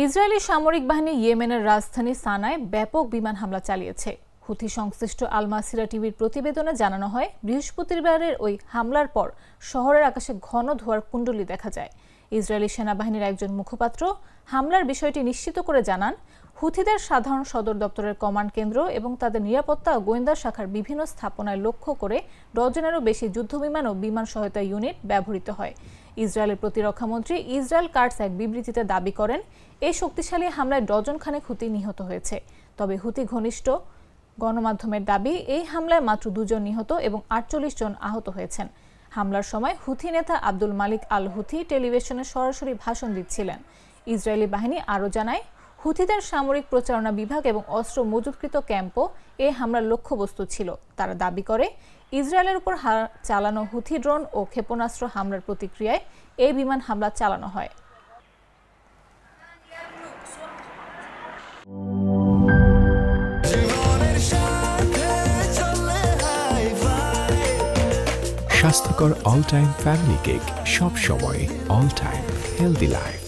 Israeli সামরিক বাহিনী ইয়েমেনের রাজধানী সানায় ব্যাপক বিমান হামলা চালিয়েছে। হুথি সংশ্লিষ্ট আল মাসিরা টিভির প্রতিবেদনে জানানো হয়, বৃহস্পতিবারের ওই হামলার পর শহরের আকাশে ঘন ধোঁয়ার কুণ্ডলী দেখা যায়। ইসরায়েলি সেনাবাহিনীর একজন মুখপাত্র হামলার বিষয়টি নিশ্চিত করে জানান, হুথিদের সাধারণ সদর দপ্তরের কমান্ড কেন্দ্র এবং তাদের নিরাপত্তা ও গোয়েন্দা শাখার বিভিন্ন স্থাপনায় লক্ষ্য করে ডজনেরও বেশি যুদ্ধবিমান ও বিমান সহায়তা ইউনিট ব্যবহৃত হয়। ইসরায়েলের প্রতিরক্ষামন্ত্রী ইসরায়েল কাটস এক বিবৃতিতে দাবি করেন, এই শক্তিশালী হামলায় ডজন খানেক হুতি নিহত হয়েছে। তবে হুতি ঘনিষ্ঠ গণমাধ্যমের দাবি, এই হামলায় মাত্র 2 জন নিহত এবং 48 জন আহত হয়েছেন। হামলার সময় হুথি নেতা আব্দুল মালিক আল হুথি টেলিভিশনে সরাসরি ভাষণ দিচ্ছিলেন। ইসরায়েলি বাহিনী আরও জানায়, হুথিদের সামরিক প্রচারণা বিভাগ এবং অস্ত্র মজুতকৃত ক্যাম্পও এই হামলার লক্ষ্যবস্তু ছিল। তারা দাবি করে, ইসরায়েলের উপর চালানো হুথি ড্রোন ও ক্ষেপণাস্ত্র হামলার প্রতিক্রিয়ায় এই বিমান হামলা চালানো হয়। স্বাস্থ্যকর অল টাইম ফ্যামিলি কেক, সব সময় অল টাইম হেলদি লাইফ।